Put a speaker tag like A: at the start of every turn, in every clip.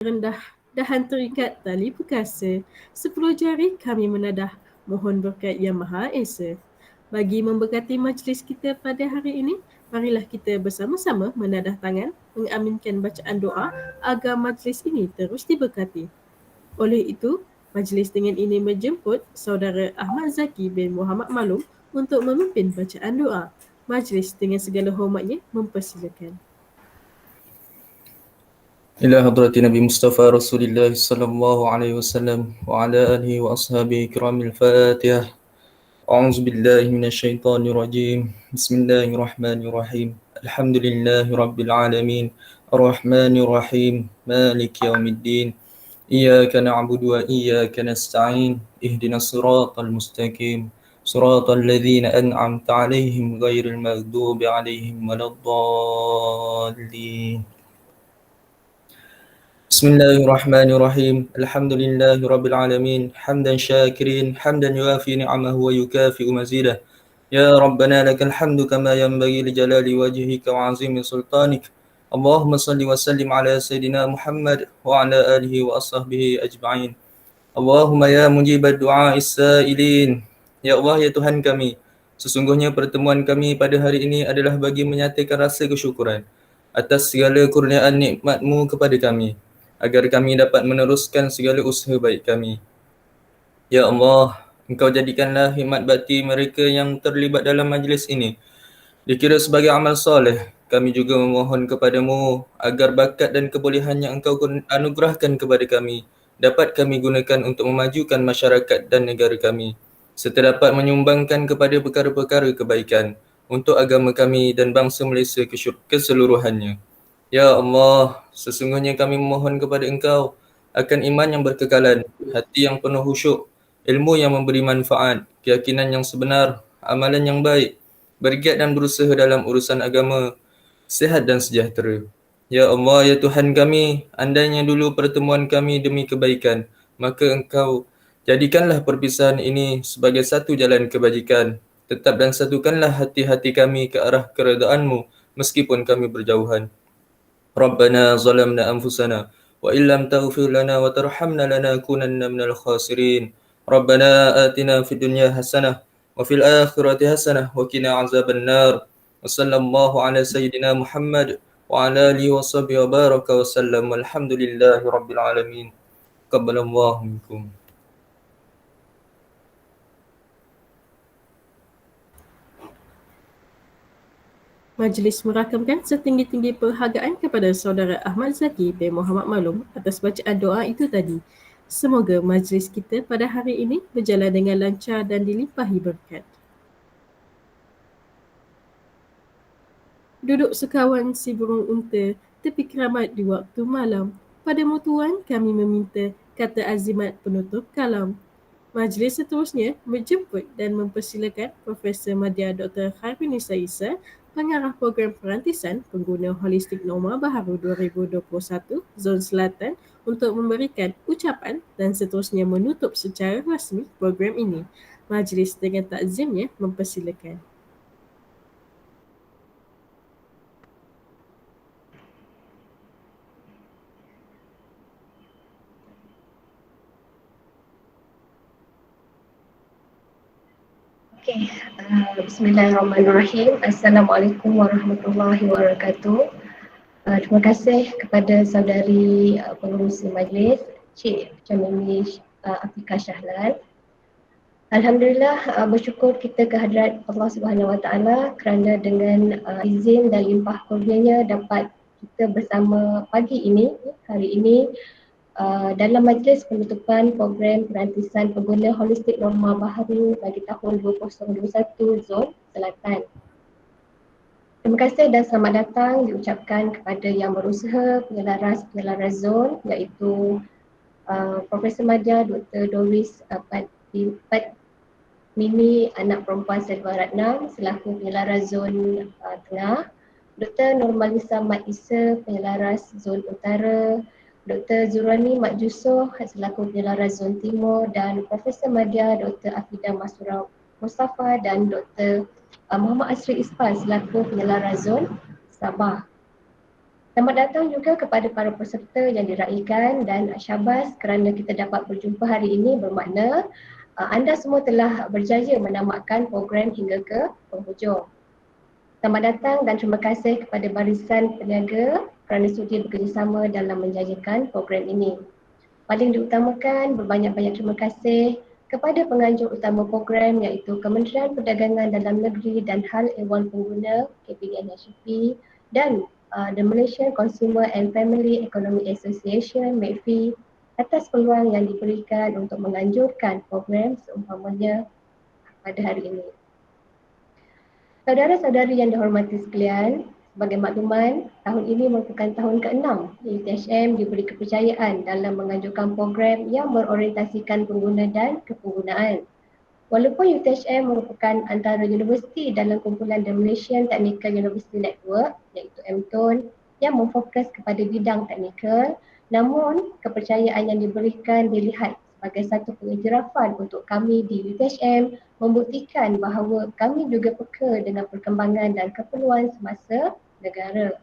A: rendah dahan terikat tali perkasa. 10 jari kami menadah, mohon berkat Yang Maha Esa. Bagi memberkati majlis kita pada hari ini, marilah kita bersama-sama menadah tangan, mengaminkan bacaan doa agar majlis ini terus diberkati. Oleh itu, majlis dengan ini menjemput Saudara Ahmad Zaki bin Muhammad Malum untuk memimpin bacaan doa. Majlis dengan segala hormatnya mempersilakan.
B: إلى حضرة نبي مصطفى رسول الله صلى الله عليه وسلم وعلى آله وأصحابه كرام الفاتحة. أعوذ بالله من الشيطان الرجيم. بسم الله الرحمن الرحيم. الحمد لله رب العالمين الرحمن الرحيم مالك يوم الدين. إياك نعبد وإياك نستعين. اهدنا الصراط المستقيم صراط الذين أنعمت عليهم غير المغضوب عليهم ولا الضالين. بسم الله الرحمن الرحيم. الحمد لله رب العالمين حمدا شاكرين حمدا يوافي نعمه ويكافئ مزيده. يا ربنا لك الحمد كما ينبغي لجلال وجهك وعظيم سلطانك. اللهم صل وسلم على سيدنا محمد وعلى آله وأصحابه أجمعين. Allahumma ya mujibad du'a is-sa'ilin. Ya Allah, ya Tuhan kami, sesungguhnya pertemuan kami pada hari ini adalah bagi menyatakan rasa kesyukuran atas segala kurniaan nikmat-Mu kepada kami, agar kami dapat meneruskan segala usaha baik kami. Ya Allah, Engkau jadikanlah hikmat bakti mereka yang terlibat dalam majlis ini dikira sebagai amal soleh. Kami juga memohon kepadamu agar bakat dan kebolehan yang Engkau anugerahkan kepada kami dapat kami gunakan untuk memajukan masyarakat dan negara kami, serta dapat menyumbangkan kepada perkara-perkara kebaikan untuk agama kami dan bangsa Malaysia keseluruhannya. Ya Allah, sesungguhnya kami memohon kepada Engkau akan iman yang berkekalan, hati yang penuh khusyuk, ilmu yang memberi manfaat, keyakinan yang sebenar, amalan yang baik, bergiat dan berusaha dalam urusan agama, sihat dan sejahtera. Ya Allah, ya Tuhan kami, andainya dulu pertemuan kami demi kebaikan, maka Engkau jadikanlah perpisahan ini sebagai satu jalan kebajikan. Tetap dan satukanlah hati-hati kami ke arah keredaan-Mu meskipun kami berjauhan. ربنا ظلمنا أنفسنا وإن لم تغفر لنا وترحمنا لنكونن من الخاسرين. ربنا آتنا في الدنيا حسنة وفي الآخرة حسنة وقنا عذاب النار. وصلى الله على سيدنا محمد وعلى آله وصحبه وبارك وسلم والحمد لله رب العالمين. تقبل الله منكم.
A: Majlis merakamkan setinggi-tinggi penghargaan kepada Saudara Ahmad Zaki bin Muhammad Malum atas bacaan doa itu tadi. Semoga majlis kita pada hari ini berjalan dengan lancar dan dilimpahi berkat. Duduk sekawan si burung unta tepi keramat di waktu malam. Padamu Tuan kami meminta kata azimat penutup kalam. Majlis seterusnya menjemput dan mempersilakan Profesor Madya Dr. Khairunisa Isa, Pengarah Program Perantisan Pengguna Holistik Norma Baharu 2021 Zon Selatan untuk memberikan ucapan dan seterusnya menutup secara rasmi program ini. Majlis dengan takzimnya mempersilakan.
C: Okay, Bismillahirrahmanirrahim. Assalamualaikum warahmatullahi wabarakatuh. Terima kasih kepada saudari pengurusi majlis, Cik Chamini Afika Shahlan. Alhamdulillah, bersyukur kita kehadrat Allah Subhanahu Wa Taala kerana dengan izin dan limpah kurnianya dapat kita bersama pagi ini, hari ini dalam majlis penutupan program perantisan pengguna holistik norma baharu bagi tahun 2021 Zon Selatan. Terima kasih dan selamat datang diucapkan kepada yang berusaha penyelaras zon iaitu Profesor Madya Dr. Doris Mini anak perempuan Selva Ratnam selaku penyelaras zon tengah, Dr. Nurmalisa Mat Isa penyelaras zon utara, Dr. Zurani Mat Jusoh selaku penyelaras zon timur dan Profesor Madya Dr. Afidah Masura Mustafa dan Dr. Muhammad Asri Isfan selaku penyelaras zon Sabah. Selamat datang juga kepada para peserta yang diraikan dan syabas kerana kita dapat berjumpa hari ini bermakna anda semua telah berjaya menamatkan program hingga ke penghujung. Selamat datang dan terima kasih kepada barisan peniaga kerana sudi bekerjasama dalam menjayakan program ini. Paling diutamakan berbanyak-banyak terima kasih kepada penganjur utama program iaitu Kementerian Perdagangan Dalam Negeri dan Hal Ehwal Pengguna KPDN-HCP dan the Malaysian Consumer and Family Economic Association (MEFI) atas peluang yang diberikan untuk menganjurkan program seumpamanya pada hari ini. Saudara-saudari yang dihormati sekalian, sebagai makluman, tahun ini merupakan tahun ke-6 UTHM diberi kepercayaan dalam menganjurkan program yang berorientasikan pengguna dan kepenggunaan. Walaupun UTHM merupakan antara universiti dalam kumpulan The Malaysian Technical University Network iaitu MTUN yang memfokus kepada bidang teknikal, namun kepercayaan yang diberikan dilihat sebagai satu pengiktirafan untuk kami di UTHM membuktikan bahawa kami juga peka dengan perkembangan dan keperluan semasa negara.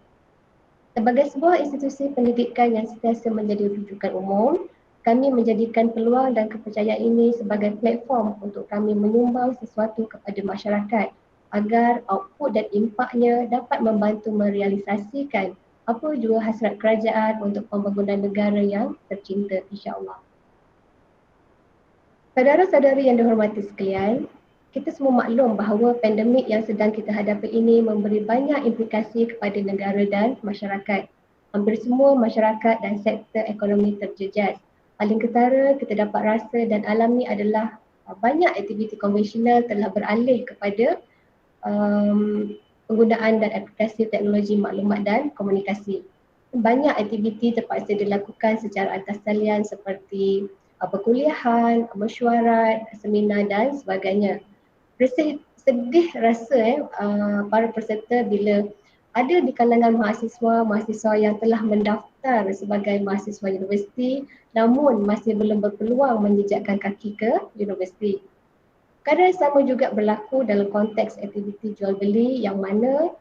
C: Sebagai sebuah institusi pendidikan yang sentiasa menjadi rujukan umum, kami menjadikan peluang dan kepercayaan ini sebagai platform untuk kami menyumbang sesuatu kepada masyarakat agar output dan impaknya dapat membantu merealisasikan apa jua hasrat kerajaan untuk pembangunan negara yang tercinta, insya-Allah. Saudara-saudari yang dihormati sekalian, kita semua maklum bahawa pandemik yang sedang kita hadapi ini memberi banyak implikasi kepada negara dan masyarakat. Hampir semua masyarakat dan sektor ekonomi terjejas. Paling ketara kita dapat rasa dan alami adalah banyak aktiviti konvensional telah beralih kepada penggunaan dan aplikasi teknologi maklumat dan komunikasi. Banyak aktiviti terpaksa dilakukan secara atas talian seperti perkuliahan, mesyuarat, seminar dan sebagainya. Sedih rasa para peserta bila ada di kalangan mahasiswa yang telah mendaftar sebagai mahasiswa universiti namun masih belum berpeluang menjejakkan kaki ke universiti. Keadaan sama juga berlaku dalam konteks aktiviti jual beli yang mana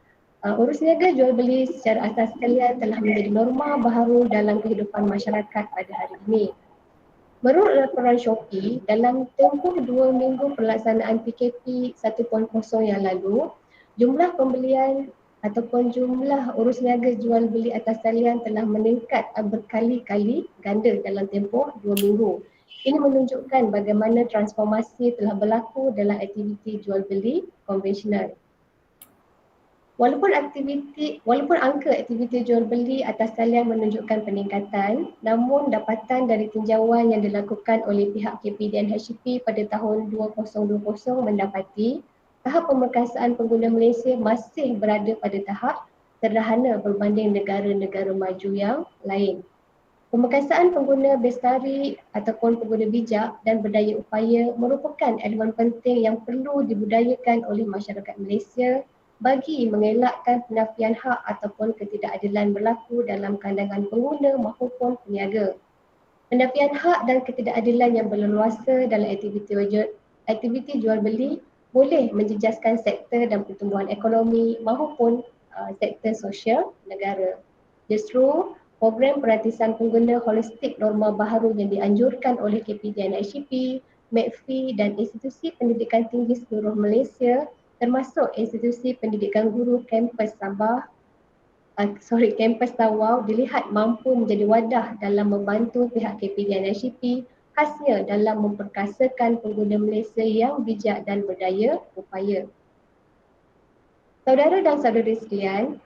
C: urus niaga jual beli secara asas sekalian telah menjadi norma baharu dalam kehidupan masyarakat pada hari ini. Menurut laporan Shopee, dalam tempoh 2 minggu pelaksanaan PKP 1.0 yang lalu, jumlah pembelian ataupun jumlah urus niaga jual beli atas talian telah meningkat berkali-kali ganda dalam tempoh 2 minggu. Ini menunjukkan bagaimana transformasi telah berlaku dalam aktiviti jual beli konvensional. Walaupun angka aktiviti jual beli atas talian menunjukkan peningkatan, namun dapatan dari tinjauan yang dilakukan oleh pihak KPDN-HCP pada tahun 2020 mendapati tahap pemerkasaan pengguna Malaysia masih berada pada tahap sederhana berbanding negara-negara maju yang lain. Pemerkasaan pengguna bestari ataupun pengguna bijak dan berdaya upaya merupakan elemen penting yang perlu dibudayakan oleh masyarakat Malaysia bagi mengelakkan penafian hak ataupun ketidakadilan berlaku dalam kalangan pengguna maupun peniaga. Penafian hak dan ketidakadilan yang berleluasa dalam aktiviti jual beli boleh menjejaskan sektor dan pertumbuhan ekonomi maupun sektor sosial negara. Justru, program perantisan pengguna holistik norma baharu yang dianjurkan oleh KPDN-HCP, MEFI dan institusi pendidikan tinggi seluruh Malaysia termasuk institusi pendidikan guru kampus kampus Tawau dilihat mampu menjadi wadah dalam membantu pihak KPDN-HCP khasnya dalam memperkasakan pengguna Malaysia yang bijak dan berdaya upaya. Saudara dan saudari sekalian,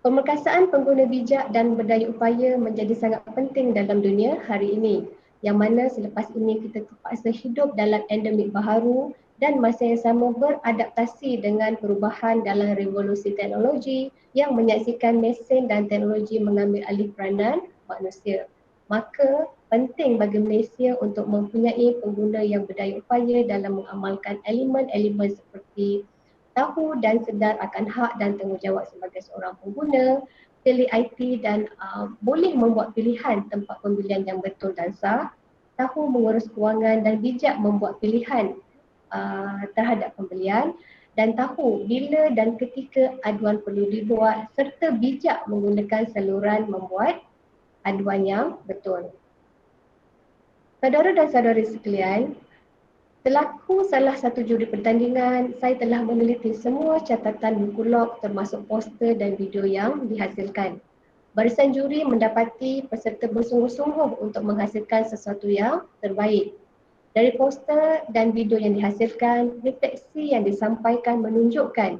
C: pemerkasaan pengguna bijak dan berdaya upaya menjadi sangat penting dalam dunia hari ini, yang mana selepas ini kita terpaksa hidup dalam endemik baharu dan masa yang sama beradaptasi dengan perubahan dalam revolusi teknologi yang menyaksikan mesin dan teknologi mengambil alih peranan manusia. Maka penting bagi Malaysia untuk mempunyai pengguna yang berdaya upaya dalam mengamalkan elemen-elemen seperti tahu dan sedar akan hak dan tanggungjawab sebagai seorang pengguna, pilih IT dan boleh membuat pilihan tempat pembelian yang betul dan sah, tahu mengurus kewangan dan bijak membuat pilihan terhadap pembelian dan tahu bila dan ketika aduan perlu dibuat serta bijak menggunakan saluran membuat aduan yang betul. Saudara dan saudari sekalian, selaku salah satu juri pertandingan, saya telah meneliti semua catatan buku log termasuk poster dan video yang dihasilkan. Barisan juri mendapati peserta bersungguh-sungguh untuk menghasilkan sesuatu yang terbaik. Dari poster dan video yang dihasilkan, refleksi yang disampaikan menunjukkan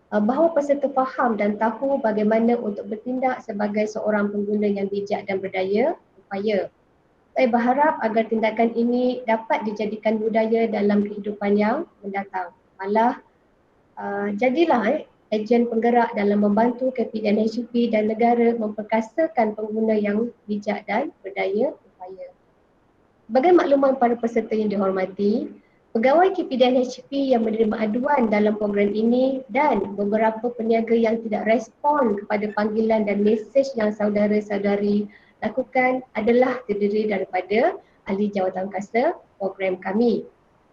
C: bahawa peserta faham dan tahu bagaimana untuk bertindak sebagai seorang pengguna yang bijak dan berdaya upaya. Saya berharap agar tindakan ini dapat dijadikan budaya dalam kehidupan yang mendatang. Malah jadilah ejen penggerak dalam membantu KPDN HCP dan negara memperkasakan pengguna yang bijak dan berdaya upaya. Sebagai makluman para peserta yang dihormati, pegawai KPDN HCP yang menerima aduan dalam program ini dan beberapa peniaga yang tidak respon kepada panggilan dan mesej yang saudara-saudari lakukan adalah terdiri daripada ahli jawatankuasa program kami.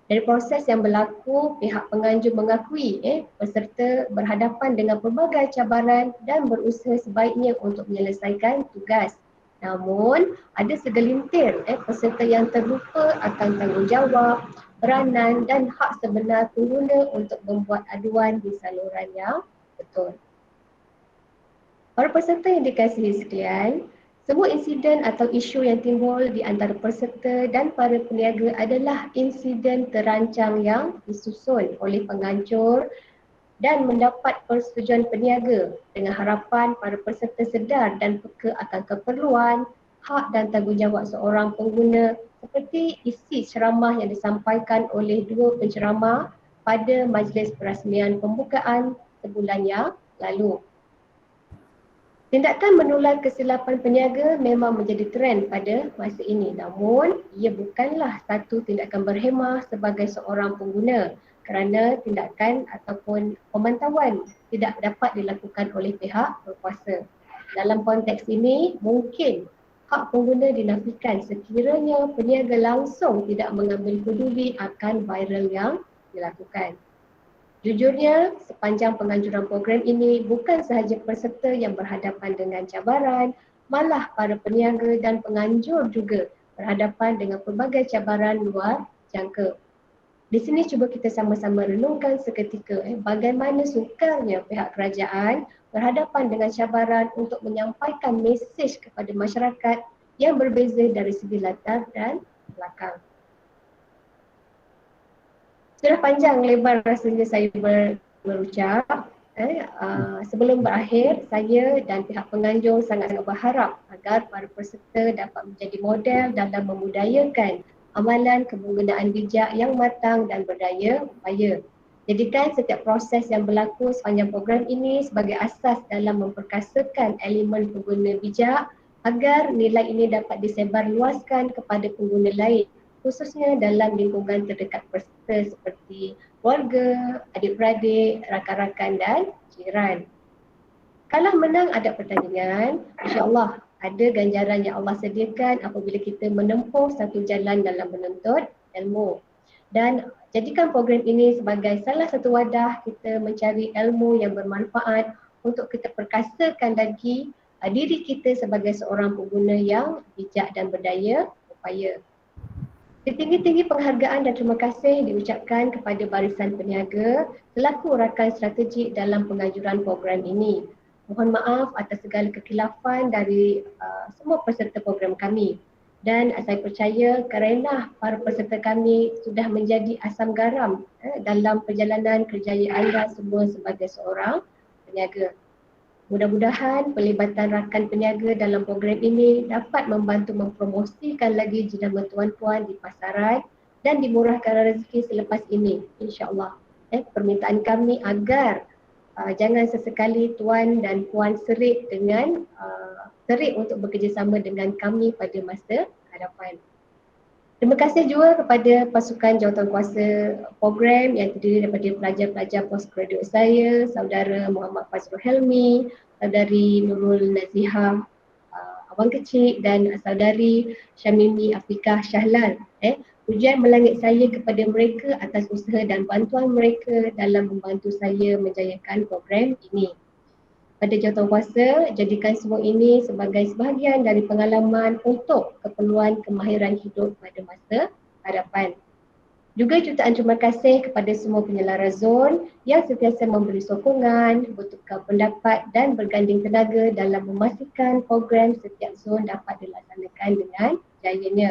C: Dari proses yang berlaku, pihak penganjur mengakui peserta berhadapan dengan pelbagai cabaran dan berusaha sebaiknya untuk menyelesaikan tugas. Namun, ada segelintir peserta yang terlupa akan tanggungjawab, peranan dan hak sebenar pengguna untuk membuat aduan di saluran yang betul. Para peserta yang dikasihi sekalian, semua insiden atau isu yang timbul di antara peserta dan para peniaga adalah insiden terancang yang disusun oleh penganjur dan mendapat persetujuan peniaga dengan harapan para peserta sedar dan peka akan keperluan, hak dan tanggungjawab seorang pengguna seperti isi ceramah yang disampaikan oleh dua penceramah pada majlis perasmian pembukaan sebulan yang lalu. Tindakan menular kesilapan peniaga memang menjadi trend pada masa ini, namun ia bukanlah satu tindakan berhemah sebagai seorang pengguna kerana tindakan ataupun pemantauan tidak dapat dilakukan oleh pihak berkuasa. Dalam konteks ini, mungkin hak pengguna dinafikan sekiranya peniaga langsung tidak mengambil peduli akan viral yang dilakukan. Jujurnya, sepanjang penganjuran program ini bukan sahaja peserta yang berhadapan dengan cabaran, malah para peniaga dan penganjur juga berhadapan dengan pelbagai cabaran luar jangka. Di sini cuba kita sama-sama renungkan seketika bagaimana sukarnya pihak kerajaan berhadapan dengan cabaran untuk menyampaikan mesej kepada masyarakat yang berbeza dari segi latar dan belakang. Sudah panjang lebar rasanya saya berucap. Sebelum berakhir, saya dan pihak penganjur sangat-sangat berharap agar para peserta dapat menjadi model dalam memudayakan amalan kepenggunaan bijak yang matang dan berdaya upaya. Jadikan setiap proses yang berlaku sepanjang program ini sebagai asas dalam memperkasakan elemen pengguna bijak agar nilai ini dapat disebarluaskan kepada pengguna lain, khususnya dalam lingkungan terdekat peserta seperti keluarga, adik-beradik, rakan-rakan dan jiran. Kalah menang ada pertandingan, insya-Allah ada ganjaran yang Allah sediakan apabila kita menempuh satu jalan dalam menuntut ilmu. Dan jadikan program ini sebagai salah satu wadah kita mencari ilmu yang bermanfaat untuk kita perkasakan lagi diri kita sebagai seorang pengguna yang bijak dan berdaya upaya. Setinggi-tinggi penghargaan dan terima kasih diucapkan kepada barisan peniaga selaku rakan strategik dalam penganjuran program ini. Mohon maaf atas segala kekhilafan dari semua peserta program kami. Dan saya percaya kerana para peserta kami sudah menjadi asam garam dalam perjalanan kerjaya anda semua sebagai seorang peniaga. Mudah-mudahan pelibatan rakan peniaga dalam program ini dapat membantu mempromosikan lagi jenama tuan-tuan di pasaran dan dimurahkan rezeki selepas ini, insya-Allah. Permintaan kami agar jangan sesekali tuan dan puan serik dengan serik untuk bekerjasama dengan kami pada masa hadapan. Terima kasih juga kepada pasukan jawatankuasa program yang terdiri daripada pelajar-pelajar postgraduate saya, saudara Muhammad Fazrul Helmi, saudari Nurul Nazihah Abang Kecil dan saudari Syamimi Afiqah Syahlal Pujian melangit saya kepada mereka atas usaha dan bantuan mereka dalam membantu saya menjayakan program ini. Pada jawatankuasa, jadikan semua ini sebagai sebahagian dari pengalaman untuk keperluan kemahiran hidup pada masa hadapan. Juga jutaan terima kasih kepada semua penyelara zon yang sentiasa memberi sokongan, bertukar pendapat dan berganding tenaga dalam memastikan program setiap zon dapat dilaksanakan dengan jayanya.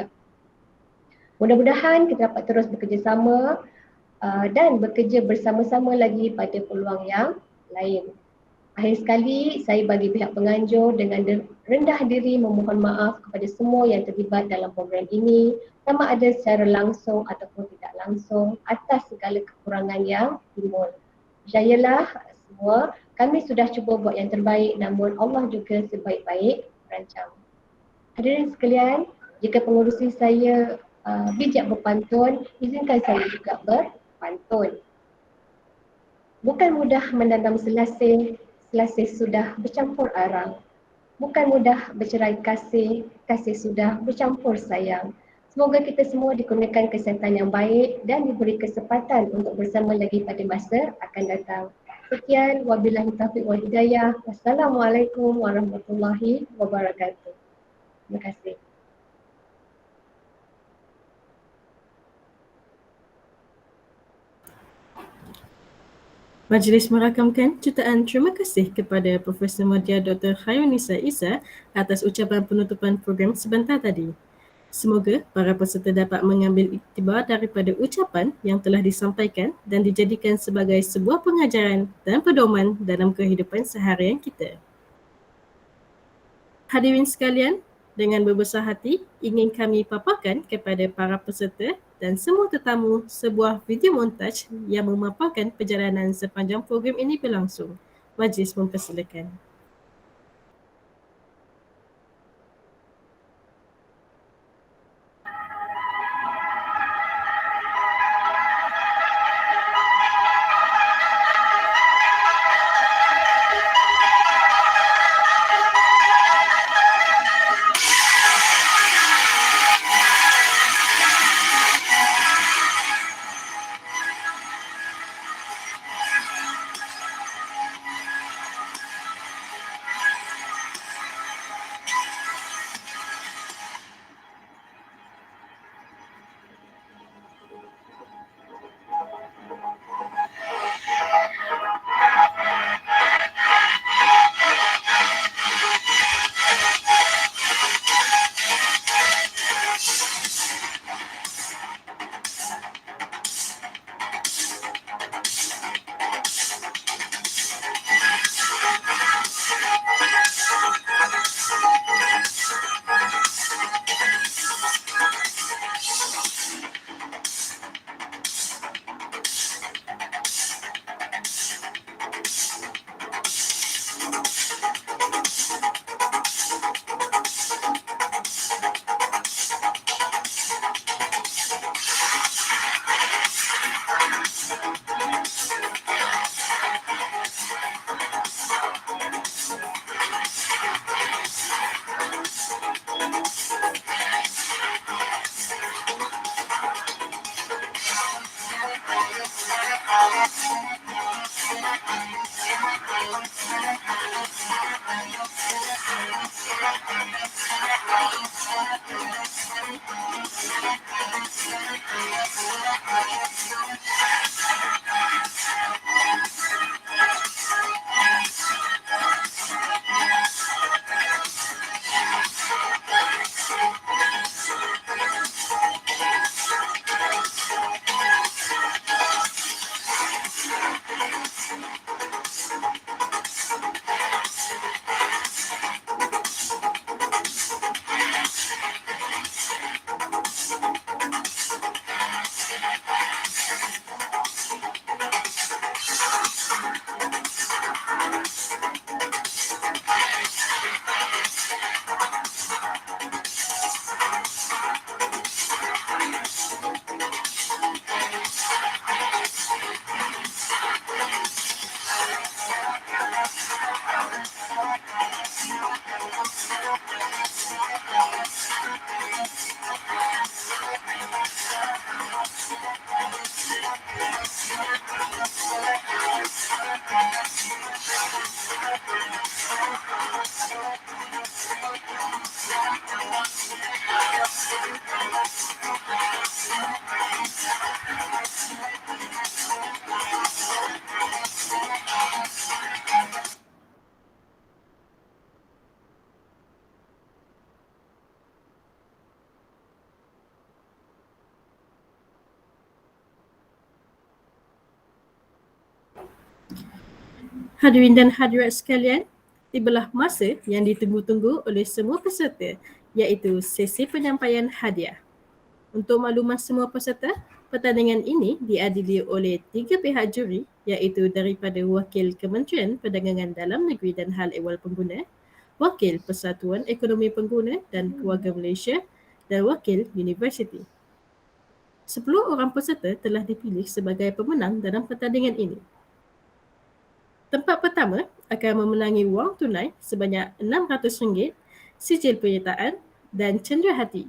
C: Mudah-mudahan kita dapat terus bekerjasama dan bekerja bersama-sama lagi pada peluang yang lain. Akhir sekali, saya bagi pihak penganjur dengan rendah diri memohon maaf kepada semua yang terlibat dalam program ini, sama ada secara langsung ataupun tidak langsung, atas segala kekurangan yang timbul. Percayalah semua, kami sudah cuba buat yang terbaik, namun Allah juga sebaik-baik perancang. Hadirin sekalian, jika pengurusi saya bijak berpantun, izinkan saya juga berpantun. Bukan mudah menanam selasih, selasih sudah bercampur arang. Bukan mudah bercerai kasih, kasih sudah bercampur sayang. Semoga kita semua dikurniakan kesihatan yang baik dan diberi kesempatan untuk bersama lagi pada masa akan datang. Sekian, wabillahi taufiq wal hidayah. Wassalamualaikum warahmatullahi wabarakatuh. Terima kasih.
A: Majlis merakamkan jutaan terima kasih kepada Profesor Madya Dr. Khayunisa Isa atas ucapan penutupan program sebentar tadi. Semoga para peserta dapat mengambil iktibar daripada ucapan yang telah disampaikan dan dijadikan sebagai sebuah pengajaran dan pedoman dalam kehidupan seharian kita. Hadirin sekalian, dengan berbesar hati ingin kami paparkan kepada para peserta dan semua tetamu sebuah video montaj yang memaparkan perjalanan sepanjang program ini berlangsung. Majlis mempersilakan. Hadirin dan hadirat sekalian, tibalah masa yang ditunggu-tunggu oleh semua peserta, iaitu sesi penyampaian hadiah. Untuk makluman semua peserta, pertandingan ini diadili oleh 3 pihak juri, iaitu daripada Wakil Kementerian Perdagangan Dalam Negeri dan Hal Ehwal Pengguna, Wakil Persatuan Ekonomi Pengguna dan Keluarga Malaysia dan Wakil Universiti. 10 orang peserta telah dipilih sebagai pemenang dalam pertandingan ini. Tempat pertama akan memenangi wang tunai sebanyak RM600, sijil penyertaan dan cenderawasih.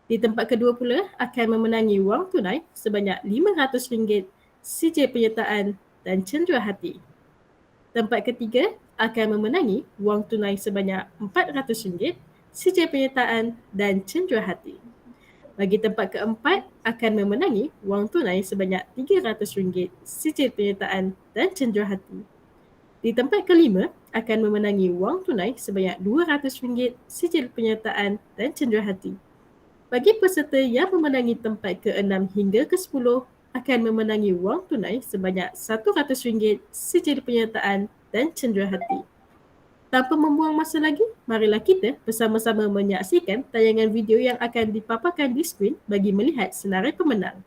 A: Di tempat kedua pula akan memenangi wang tunai sebanyak RM500, sijil penyertaan dan cenderawasih. Tempat ketiga akan memenangi wang tunai sebanyak RM400, sijil penyertaan dan cenderawasih. Bagi tempat keempat akan memenangi wang tunai sebanyak RM300, sijil penyertaan dan cenderawasih. Di tempat kelima akan memenangi wang tunai sebanyak RM200, sijil penyertaan dan cenderawasih. Bagi peserta yang memenangi tempat ke-6 hingga ke-10 akan memenangi wang tunai sebanyak RM100, sijil penyertaan dan cenderawasih. Tanpa membuang masa lagi, marilah kita bersama-sama menyaksikan tayangan video yang akan dipaparkan di skrin bagi melihat senarai pemenang.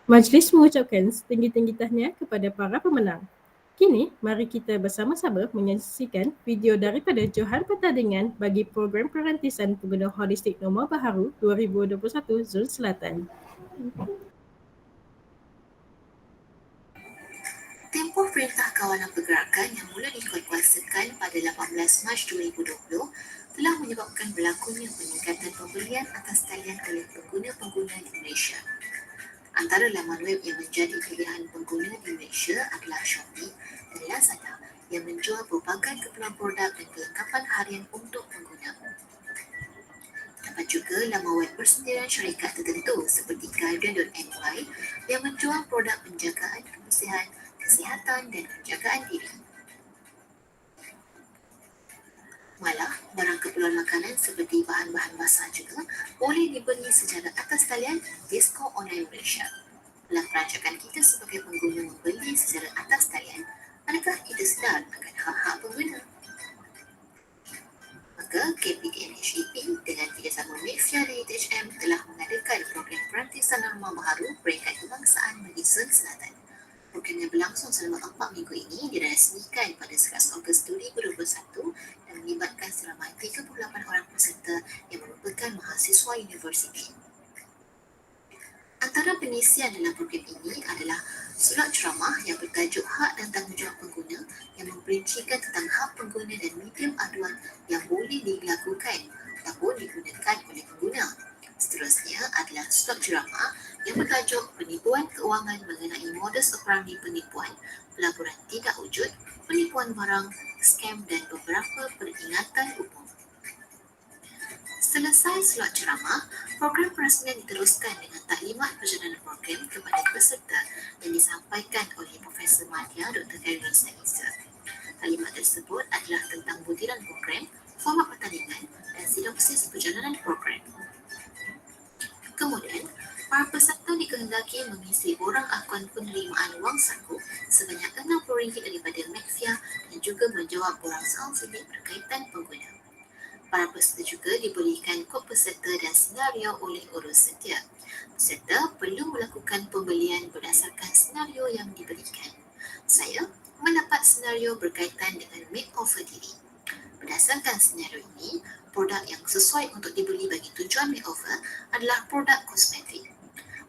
A: Majlis mengucapkan setinggi-tinggi tahniah kepada para pemenang. Kini, mari kita bersama-sama menyaksikan video daripada johan pertandingan bagi program perantisan pengguna holistik nombor baharu 2021 Zon Selatan.
D: Tempoh Perintah Kawalan Pergerakan yang mula dikuatkuasakan pada 18 Mac 2020 telah menyebabkan berlakunya peningkatan pembelian atas talian oleh pengguna-pengguna di Malaysia. Antara laman web yang menjadi pilihan pengguna di Malaysia adalah Shopee dan Lazada yang menjual pelbagai keperluan produk dan kelengkapan harian untuk pengguna. Dapat juga laman web persendirian syarikat tertentu seperti Guardian.my yang menjual produk penjagaan kebersihan, kesihatan dan penjagaan diri. Malah, barang keperluan makanan seperti bahan-bahan basah juga boleh dibeli secara atas talian Disko Online Malaysia. Dalam perancangan kita sebagai pengguna membeli secara atas talian, adakah kita sedar akan hak-hak pengguna? Maka KPDN-HEP dengan kerjasama Mixia dan HM telah mengadakan program perantisan norma baharu peringkat kebangsaan bagi Zon Selatan. Program yang berlangsung selama 4 minggu ini dirasmikan pada 11 Ogos 2021 dan melibatkan seramai 38 orang peserta yang merupakan mahasiswa universiti. Antara pengisian dalam program ini adalah surat ceramah yang bertajuk Hak dan Tanggungjawab Pengguna yang memperincikan tentang hak pengguna dan medium aduan yang boleh dilakukan ataupun digunakan oleh pengguna. Seterusnya adalah slot ceramah yang bertajuk Penipuan Keuangan mengenai modus operandi penipuan, pelaburan tidak wujud, penipuan barang, skam dan beberapa peringatan umum. Selesai slot ceramah, program perasmian diteruskan dengan taklimat perjalanan program kepada peserta yang disampaikan oleh Profesor Madya Dr. Khairul Nisa. Taklimat tersebut adalah tentang butiran program, format pertandingan dan sinopsis perjalanan program. Kemudian, para peserta dikehendaki mengisi borang akaun penerimaan wang saku sebanyak RM60 daripada Maxia dan juga menjawab borang soal sedikit berkaitan pengguna. Para peserta juga diberikan kod peserta dan senario oleh urus setia. Peserta perlu melakukan pembelian berdasarkan senario yang diberikan. Saya mendapat senario berkaitan dengan makeover diri. Berdasarkan senario ini, produk yang sesuai untuk dibeli bagi tujuan makeover adalah produk kosmetik.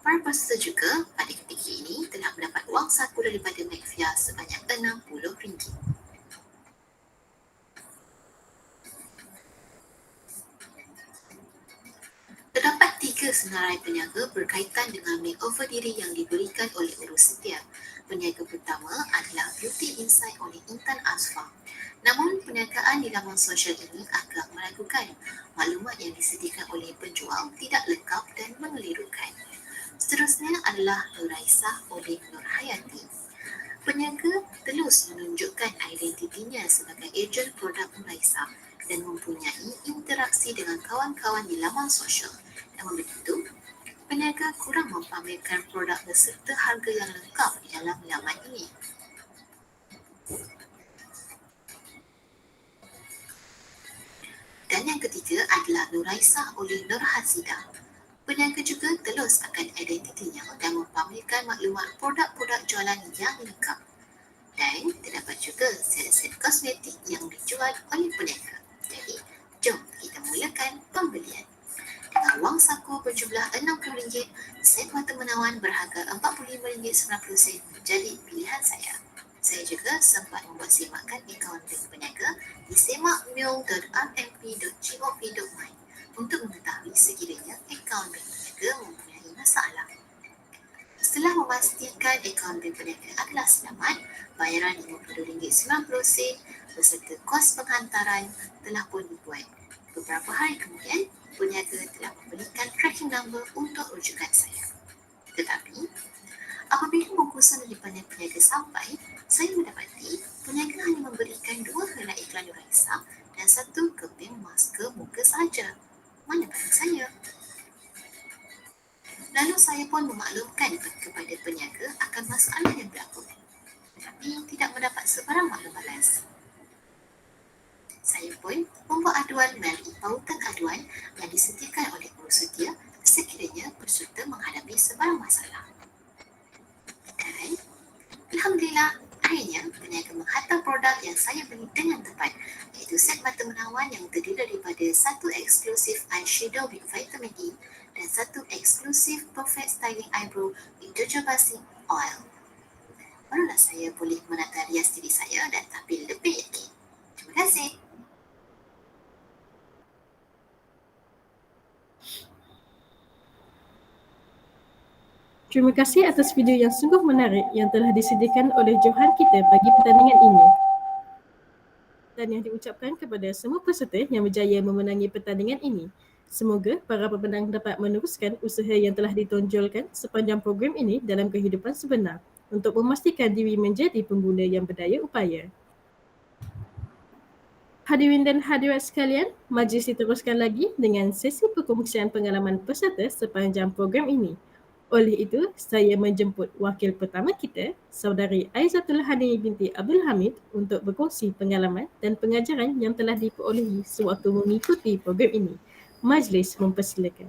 D: Para peserta juga pada ketika ini telah mendapat wang saku daripada Maxia sebanyak RM60. Terdapat 3 senarai peniaga berkaitan dengan makeover diri yang diberikan oleh urus setia. Peniaga pertama adalah Beauty Insight oleh Intan Asfa. Namun, perniagaan di laman sosial ini agak meragukan. Maklumat yang disediakan oleh penjual tidak lengkap dan mengelirukan. Seterusnya adalah Nuraisah oleh Nur Hayati. Peniaga telus menunjukkan identitinya sebagai ejen produk Nuraisah dan mempunyai interaksi dengan kawan-kawan di laman sosial. Namun begitu, peniaga kurang mempamerkan produk beserta harga yang lengkap di dalam laman ini. Dan yang ketiga adalah Nuraisah oleh Nur Hasidah. Peniaga juga telus akan identitinya dan mempamerkan maklumat produk-produk jualan yang lengkap. Dan terdapat juga set-set kosmetik yang dijual oleh peniaga. Jadi, jom kita mulakan pembelian. Dengan wang saku berjumlah RM60, set mata menawan berharga RM45.90 menjadi pilihan saya. Saya juga sempat membuat semakan akaun bank peniaga di semakmil.rmp.gov.my untuk mengetahui sekiranya akaun bank peniaga mempunyai masalah. Setelah memastikan akaun bank peniaga adalah selamat, bayaran RM52.90 beserta kos penghantaran telah pun dibuat. Beberapa hari kemudian, peniaga telah memberikan tracking number untuk rujukan saya. Tetapi, apabila bungkusan daripada peniaga sampai, saya mendapati peniaga hanya memberikan 2 helai iklan Nuraisah dan 1 keping masker muka sahaja. Mana barang saya? Lalu saya pun memaklumkan kepada peniaga akan masalah yang berlaku. Tetapi tidak mendapat sebarang maklum balas. Saya pun membuat aduan melalui pautan aduan yang disediakan oleh urus setia sekiranya peserta menghadapi sebarang masalah. Dan alhamdulillah, akhirnya peniaga menghantar produk yang saya beli dengan tepat, iaitu set mata menawan yang terdiri daripada 1 eksklusif eyeshadow with vitamin E dan 1 eksklusif perfect styling eyebrow with jojoba basi oil. Barulah saya boleh menata rias diri saya dan tampil lebih yakin. Terima kasih.
A: Terima kasih atas video yang sungguh menarik yang telah disediakan oleh Johan kita bagi pertandingan ini. Dan yang diucapkan kepada semua peserta yang berjaya memenangi pertandingan ini. Semoga para pemenang dapat meneruskan usaha yang telah ditonjolkan sepanjang program ini dalam kehidupan sebenar untuk memastikan diri menjadi pengguna yang berdaya upaya. Hadirin dan hadirat sekalian, majlis diteruskan lagi dengan sesi perkongsian pengalaman peserta sepanjang program ini. Oleh itu, saya menjemput wakil pertama kita, Saudari Aizatul Hani binti Abdul Hamid untuk berkongsi pengalaman dan pengajaran yang telah diperolehi sewaktu mengikuti program ini. Majlis mempersilakan.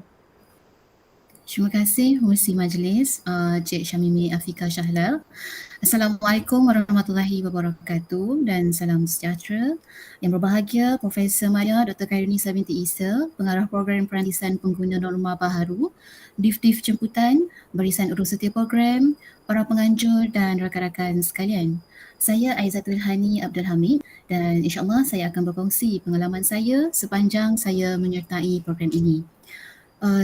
E: Terima kasih Pengerusi Majlis, Cik Syamimi Afika Shahlal. Assalamualaikum warahmatullahi wabarakatuh dan salam sejahtera. Yang berbahagia Profesor Madya Dr. Khairul Nisa binti Isa, Pengarah Program Perantisan Pengguna Norma Baharu, Div-Div Jemputan, Barisan Urus Setia Program, para penganjur dan rakan-rakan sekalian. Saya Aizatul Hani Abdul Hamid dan insyaAllah saya akan berkongsi pengalaman saya sepanjang saya menyertai program ini.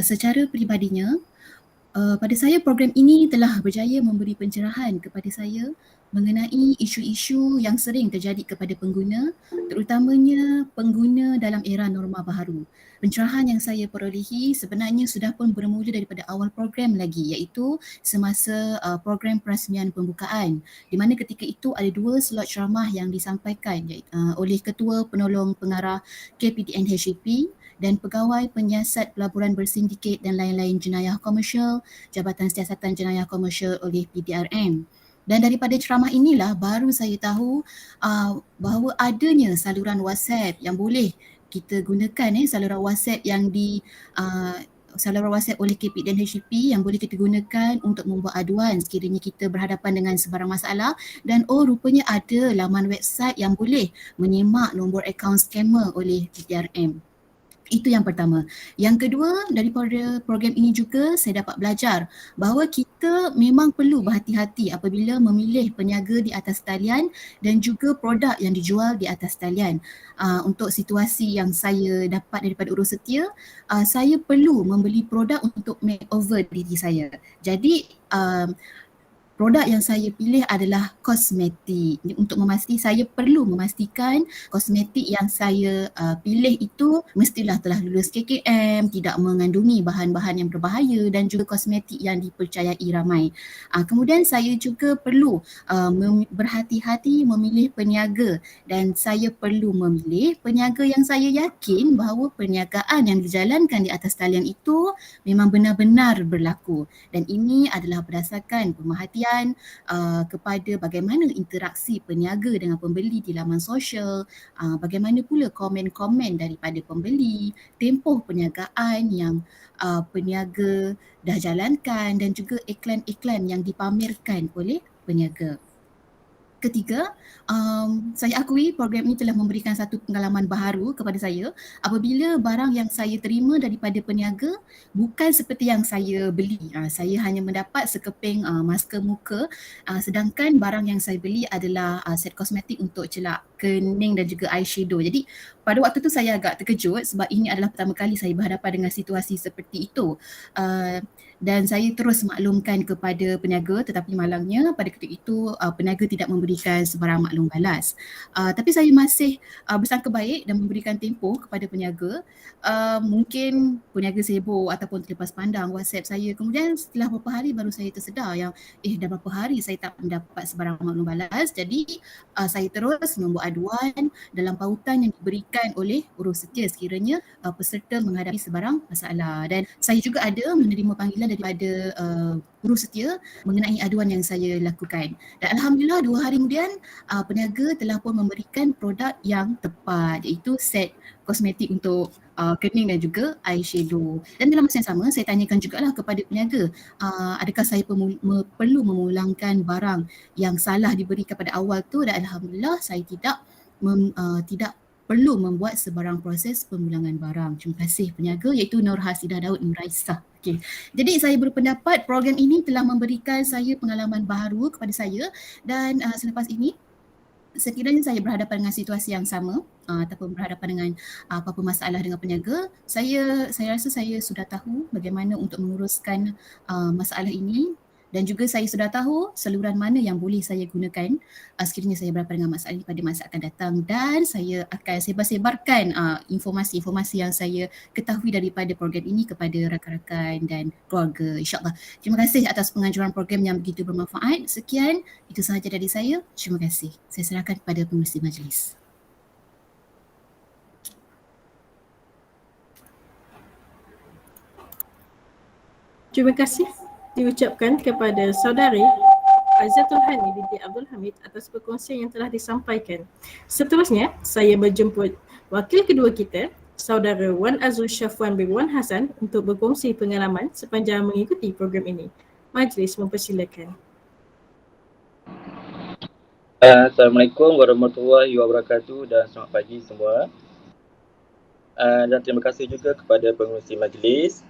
E: Secara peribadinya, Pada saya program ini telah berjaya memberi pencerahan kepada saya mengenai isu-isu yang sering terjadi kepada pengguna, terutamanya pengguna dalam era norma baharu. Pencerahan yang saya perolehi sebenarnya sudah pun bermula daripada awal program lagi, iaitu semasa program perasmian pembukaan, di mana ketika itu ada 2 slot ceramah yang disampaikan oleh Ketua Penolong Pengarah KPDN HAP dan Pegawai Penyiasat Pelaburan Bersindiket dan lain-lain jenayah komersial Jabatan Siasatan Jenayah Komersial oleh PDRM. Dan daripada ceramah inilah baru saya tahu bahawa adanya saluran WhatsApp yang boleh kita gunakan, saluran WhatsApp yang saluran WhatsApp oleh KPDN HAP yang boleh kita gunakan untuk membuat aduan sekiranya kita berhadapan dengan sebarang masalah, dan rupanya ada laman website yang boleh menyemak nombor akaun scammer oleh PDRM. Itu yang pertama. Yang kedua, daripada program ini juga saya dapat belajar bahawa kita memang perlu berhati-hati apabila memilih peniaga di atas talian dan juga produk yang dijual di atas talian. Untuk situasi yang saya dapat daripada Urus Setia, saya perlu membeli produk untuk makeover diri saya. Jadi produk yang saya pilih adalah kosmetik. Untuk saya perlu memastikan kosmetik yang saya pilih itu mestilah telah lulus KKM, tidak mengandungi bahan-bahan yang berbahaya dan juga kosmetik yang dipercayai ramai. Kemudian saya juga perlu berhati-hati memilih peniaga, dan saya perlu memilih peniaga yang saya yakin bahawa perniagaan yang dijalankan di atas talian itu memang benar-benar berlaku, dan ini adalah berdasarkan pemerhatian kepada bagaimana interaksi peniaga dengan pembeli di laman sosial, bagaimana pula komen-komen daripada pembeli, tempoh perniagaan yang peniaga dah jalankan dan juga iklan-iklan yang dipamerkan oleh peniaga. Ketiga, saya akui program ini telah memberikan satu pengalaman baharu kepada saya apabila barang yang saya terima daripada peniaga bukan seperti yang saya beli. Saya hanya mendapat sekeping masker muka, sedangkan barang yang saya beli adalah set kosmetik untuk celak kening dan juga eyeshadow. Jadi pada waktu tu saya agak terkejut sebab ini adalah pertama kali saya berhadapan dengan situasi seperti itu. Dan saya terus maklumkan kepada peniaga, tetapi malangnya pada ketika itu peniaga tidak memberikan sebarang maklum balas. Tapi saya masih bersangka baik dan memberikan tempoh kepada peniaga. Mungkin peniaga sibuk ataupun terlepas pandang WhatsApp saya. Kemudian setelah beberapa hari baru saya tersedar yang dah berapa hari saya tak mendapat sebarang maklum balas. Jadi saya terus membuat aduan dalam pautan yang diberikan oleh Urus Setia sekiranya peserta menghadapi sebarang masalah. Dan saya juga ada menerima panggilan daripada Urus Setia mengenai aduan yang saya lakukan. Dan Alhamdulillah 2 hari kemudian peniaga telah pun memberikan produk yang tepat, iaitu set kosmetik untuk kening dan juga eyeshadow. Dan dalam masa yang sama saya tanyakan jugalah kepada peniaga, adakah saya perlu memulangkan barang yang salah diberi pada awal tu, dan Alhamdulillah saya tidak perlu membuat sebarang proses pemulangan barang. Terima kasih peniaga, iaitu Nur Hasidah Daud Nuraisah. Okay. Jadi saya berpendapat program ini telah memberikan saya pengalaman baharu kepada saya, dan selepas ini sekiranya saya berhadapan dengan situasi yang sama ataupun berhadapan dengan apa-apa masalah dengan peniaga, saya rasa saya sudah tahu bagaimana untuk menguruskan masalah ini, dan juga saya sudah tahu saluran mana yang boleh saya gunakan sekiranya saya berhadapan dengan masalah ini pada masa akan datang, dan saya akan sebar-sebarkan informasi-informasi yang saya ketahui daripada program ini kepada rakan-rakan dan keluarga, insyaAllah. Terima kasih atas penganjuran program yang begitu bermanfaat. Sekian, itu sahaja dari saya. Terima kasih. Saya serahkan kepada pengerusi majlis.
A: Terima kasih diucapkan kepada saudari Aizatul Hani binti Abdul Hamid atas perkongsian yang telah disampaikan. Seterusnya, saya menjemput wakil kedua kita, saudara Wan Azul Syafwan bin Wan Hassan, untuk berkongsi pengalaman sepanjang mengikuti program ini. Majlis mempersilakan.
B: Assalamualaikum warahmatullahi wabarakatuh dan selamat pagi semua. Dan terima kasih juga kepada pengerusi majlis.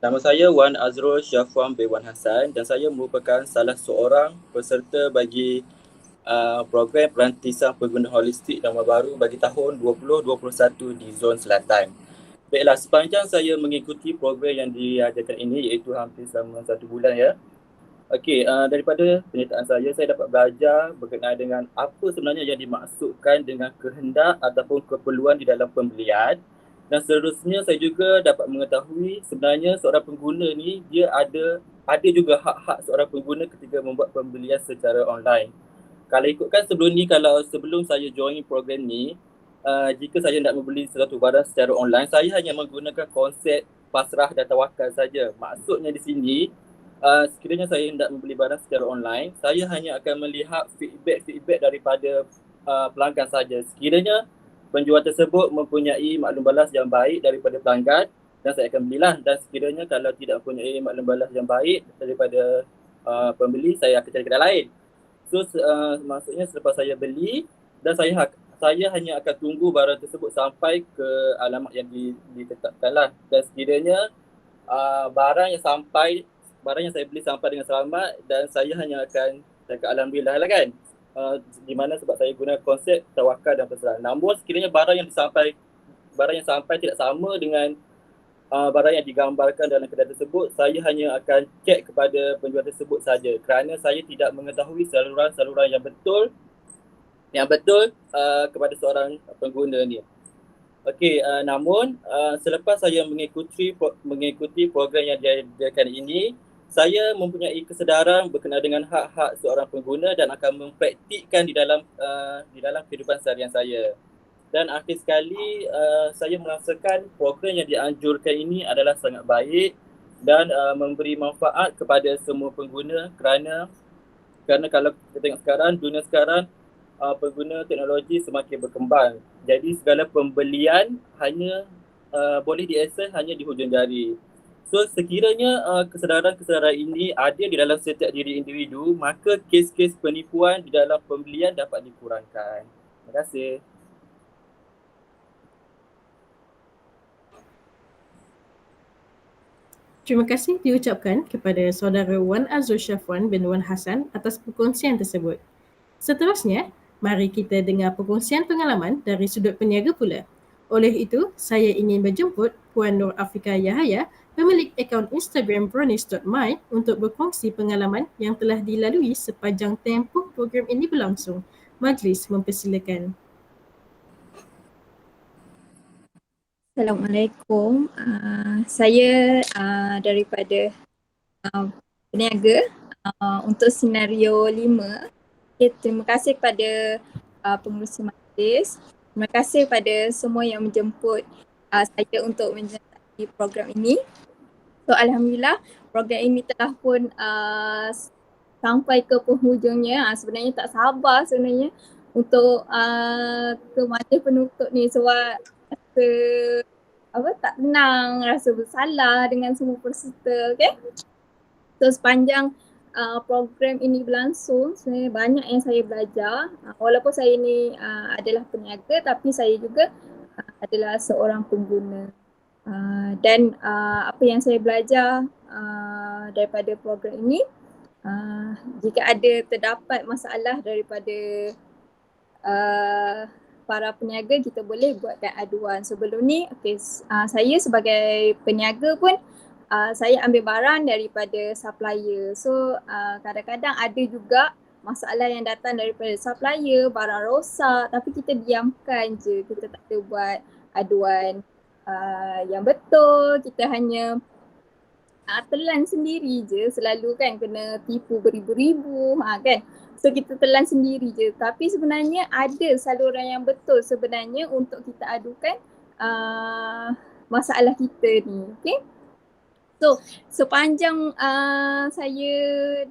B: Nama saya Wan Azrul Syafwan bin Wan Hassan dan saya merupakan salah seorang peserta bagi program perantisan pengguna holistik norma baru bagi tahun 2021 di Zon Selatan.
F: Baiklah, sepanjang saya mengikuti program yang diadakan ini iaitu hampir selama 1 bulan ya. Okey, daripada penyertaan saya dapat belajar berkenaan dengan apa sebenarnya yang dimaksudkan dengan kehendak ataupun keperluan di dalam pembelian. Dan seterusnya saya juga dapat mengetahui sebenarnya seorang pengguna ni dia ada juga hak-hak seorang pengguna ketika membuat pembelian secara online. Kalau ikutkan sebelum saya join program ni, jika saya nak membeli sesuatu barang secara online, saya hanya menggunakan konsep pasrah dan tawakal saja. Maksudnya di sini, sekiranya saya hendak membeli barang secara online, saya hanya akan melihat feedback daripada pelanggan saja. Sekiranya penjual tersebut mempunyai maklum balas yang baik daripada pelanggan, dan saya akan belilah. Dan sekiranya kalau tidak mempunyai maklum balas yang baik daripada pembeli, saya akan cari kedai lain. So maksudnya selepas saya beli dan saya hanya akan tunggu barang tersebut sampai ke alamat yang ditetapkan lah. Dan sekiranya barang yang saya beli sampai dengan selamat, dan saya hanya akan cakap alhamdulillah lah kan. Di mana sebab saya guna konsep tawakal dan pasrah. Namun sekiranya barang yang sampai tidak sama dengan barang yang digambarkan dalam kedai tersebut, saya hanya akan cek kepada penjual tersebut saja, kerana saya tidak mengetahui saluran yang betul kepada seorang pengguna ni. Okey, namun selepas saya mengikuti program yang diadakan ini, saya mempunyai kesedaran berkenaan dengan hak-hak seorang pengguna dan akan mempraktikkan di dalam kehidupan seharian saya. Dan akhir sekali, saya merasakan program yang dianjurkan ini adalah sangat baik dan memberi manfaat kepada semua pengguna, kerana kalau kita tengok sekarang, dunia sekarang, pengguna teknologi semakin berkembang. Jadi segala pembelian hanya boleh diakses hanya di hujung jari. So sekiranya kesedaran ini ada di dalam setiap diri individu, maka kes-kes penipuan di dalam pembelian dapat dikurangkan. Terima kasih.
A: Terima kasih diucapkan kepada saudara Wan Azul Syafwan bin Wan Hassan atas perkongsian tersebut. Seterusnya, mari kita dengar perkongsian pengalaman dari sudut peniaga pula. Oleh itu, saya ingin berjemput Puan Nur Afika Yahaya, pemilik akaun Instagram brownies.my untuk berkongsi pengalaman yang telah dilalui sepanjang tempoh program ini berlangsung. Majlis mempersilakan.
G: Assalamualaikum. Saya daripada peniaga untuk senario 5. Okay, terima kasih kepada pengurusi majlis. Terima kasih kepada semua yang menjemput saya untuk menyertai program ini. So alhamdulillah program ini telah pun sampai ke penghujungnya. Sebenarnya tak sabar sebenarnya untuk ke majlis penutup ni, sebab tak tenang, rasa bersalah dengan semua peserta. Okay? So sepanjang program ini berlangsung, sebenarnya banyak yang saya belajar. Walaupun saya ni adalah peniaga, tapi saya juga adalah seorang pengguna. Dan apa yang saya belajar daripada program ini, jika ada terdapat masalah daripada para peniaga, kita boleh buatkan aduan. Sebelum ni, saya sebagai peniaga pun saya ambil barang daripada supplier. So kadang-kadang ada juga masalah yang datang daripada supplier, barang rosak, tapi kita diamkan je, kita tak ada buat aduan yang betul. Kita hanya telan sendiri je, selalu kan kena tipu beribu-ribu kan. So kita telan sendiri je, tapi sebenarnya ada saluran yang betul sebenarnya untuk kita adukan masalah kita ni. Okay? So sepanjang saya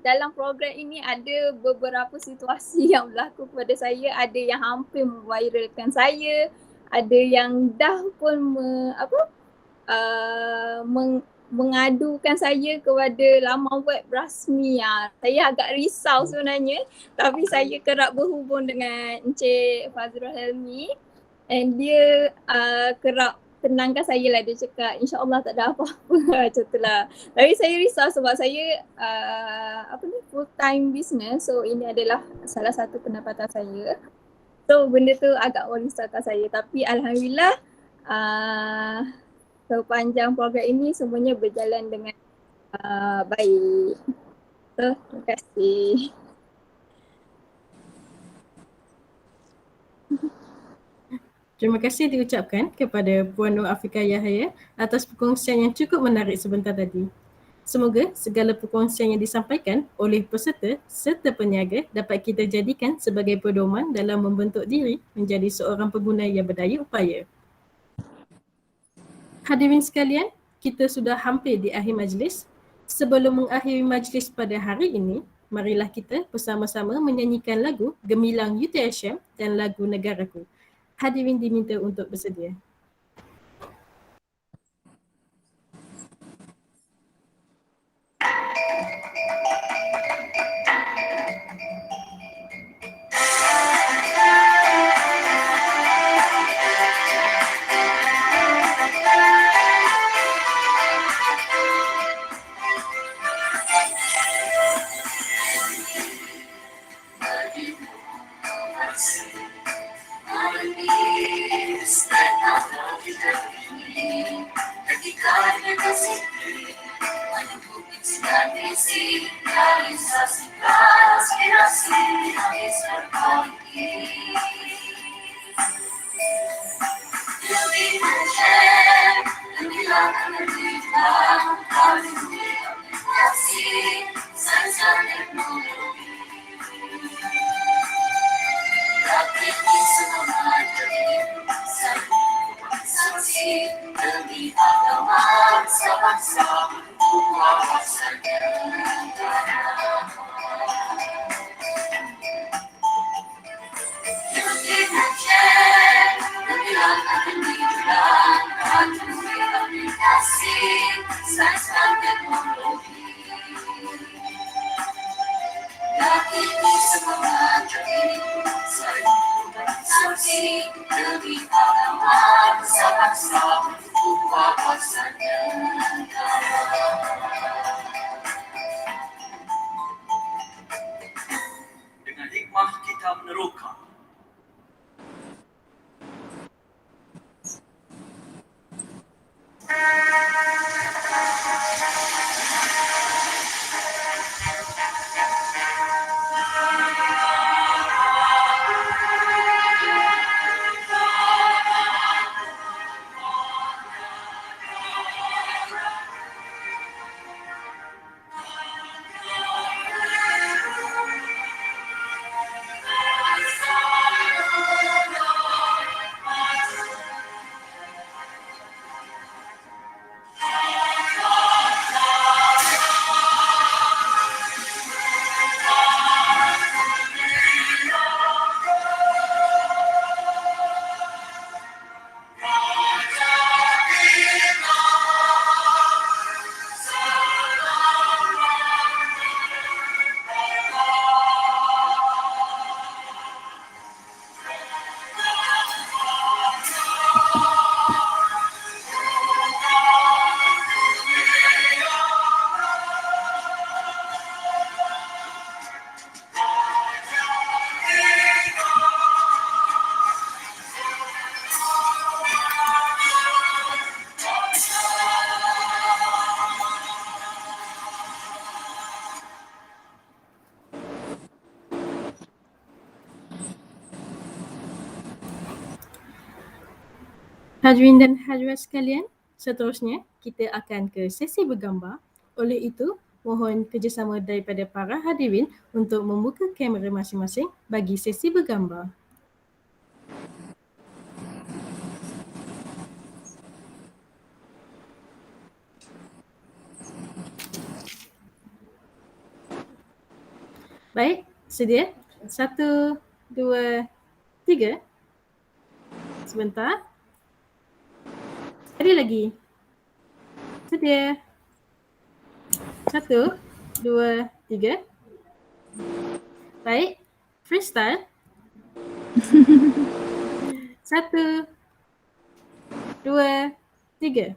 G: dalam program ini, ada beberapa situasi yang berlaku kepada saya. Ada yang hampir memviralkan saya, ada yang dah pun mengadukan saya kepada laman web rasmi. Saya agak risau sebenarnya, tapi saya kerap berhubung dengan Encik Fazrul Helmi, and dia kerap tenangkan saya lah. Dia cakap insyaAllah tak ada apa-apa macam tu lah. Tapi saya risau sebab saya full time business, so ini adalah salah satu pendapatan saya. So benda tu agak merisaukan saya, tapi alhamdulillah sepanjang program ini semuanya berjalan dengan baik. So, terima kasih.
A: Terima kasih diucapkan kepada Puan Nur Afika Yahaya atas perkongsian yang cukup menarik sebentar tadi. Semoga segala perkongsian yang disampaikan oleh peserta serta peniaga dapat kita jadikan sebagai pedoman dalam membentuk diri menjadi seorang pengguna yang berdaya upaya. Hadirin sekalian, kita sudah hampir di akhir majlis. Sebelum mengakhiri majlis pada hari ini, marilah kita bersama-sama menyanyikan lagu Gemilang UTHM dan lagu Negaraku. Hadirin diminta untuk bersedia.
H: Dengan hikmah kita meneroka.
A: Hadirin dan hadirat sekalian, seterusnya kita akan ke sesi bergambar. Oleh itu, mohon kerjasama daripada para hadirin untuk membuka kamera masing-masing bagi sesi bergambar. Baik, sedia? 1, 2, 3. Sebentar. Sekali lagi. Sedia? 1, 2, 3. Baik, freestyle. 1, 2, 3.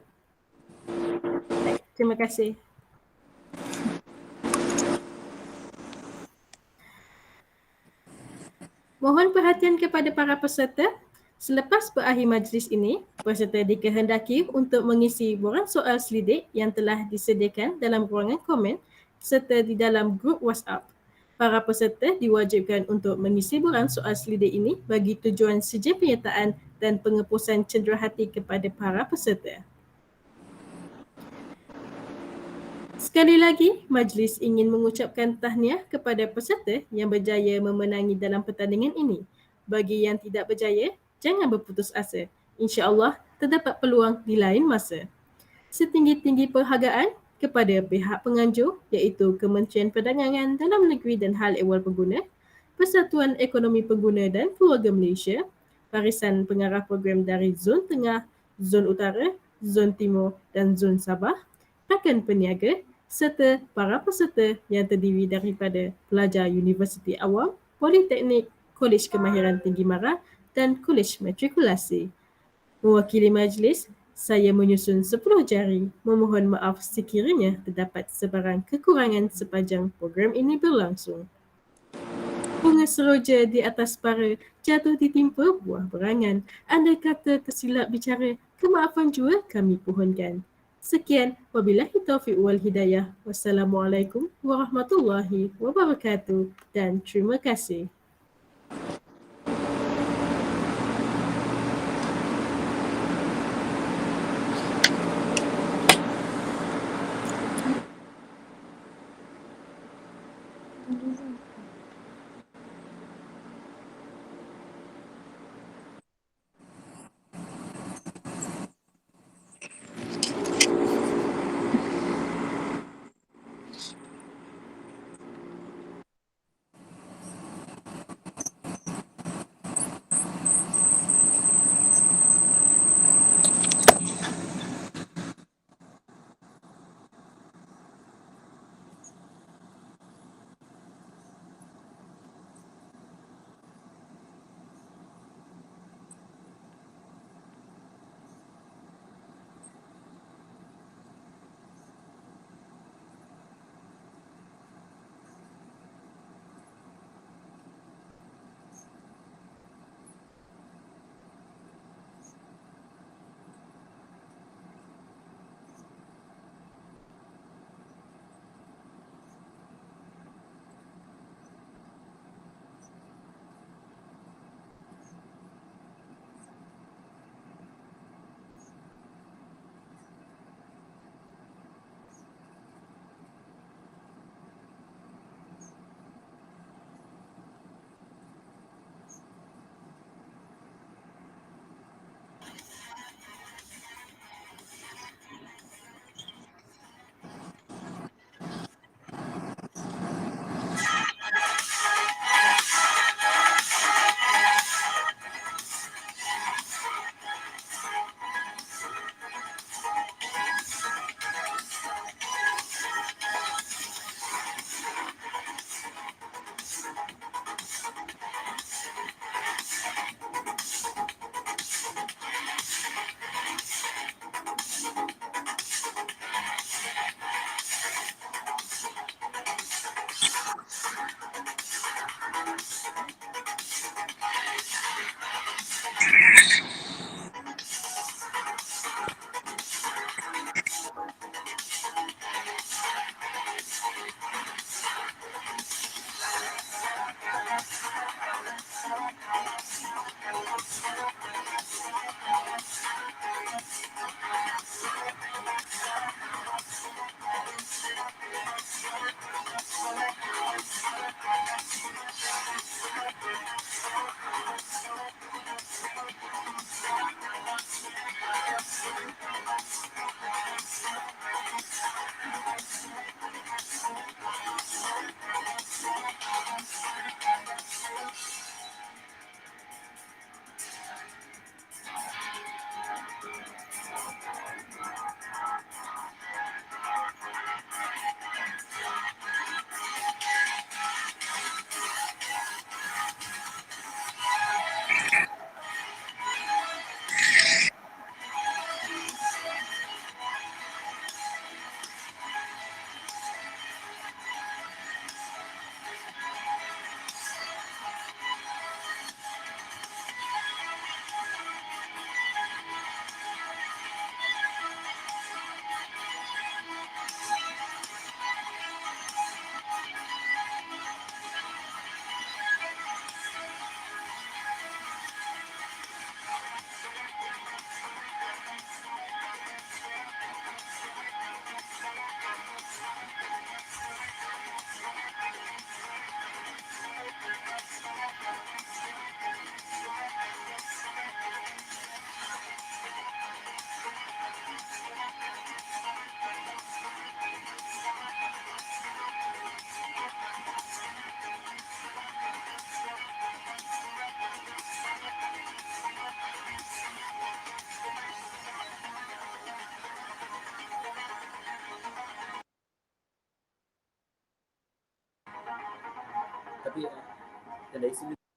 A: Baik, terima kasih. Mohon perhatian kepada para peserta. Selepas berakhir majlis ini, peserta dikehendaki untuk mengisi borang soal selidik yang telah disediakan dalam ruangan komen serta di dalam grup WhatsApp. Para peserta diwajibkan untuk mengisi borang soal selidik ini bagi tujuan seja penyertaan dan pengepusan cenderahati kepada para peserta. Sekali lagi, majlis ingin mengucapkan tahniah kepada peserta yang berjaya memenangi dalam pertandingan ini. Bagi yang tidak berjaya, jangan berputus asa. InsyaAllah, terdapat peluang di lain masa. Setinggi-tinggi penghargaan kepada pihak penganjur iaitu Kementerian Perdagangan Dalam Negeri dan Hal Ehwal Pengguna, Persatuan Ekonomi Pengguna dan Keluarga Malaysia, Barisan Pengarah Program dari Zon Tengah, Zon Utara, Zon Timur dan Zon Sabah, rakan peniaga serta para peserta yang terdiri daripada pelajar Universiti Awam, Politeknik, Kolej Kemahiran Tinggi Mara dan Kolej Matrikulasi. Mewakili majlis, saya menyusun 10 jari memohon maaf sekiranya terdapat sebarang kekurangan sepanjang program ini berlangsung. Bunga seroja di atas para jatuh ditimpa buah berangan. Andai kata tersilap bicara, kemaafan jua kami pohonkan. Sekian, wabillahi taufiq wal hidayah. Wassalamualaikum warahmatullahi wabarakatuh dan terima kasih.
F: Tapi dari segi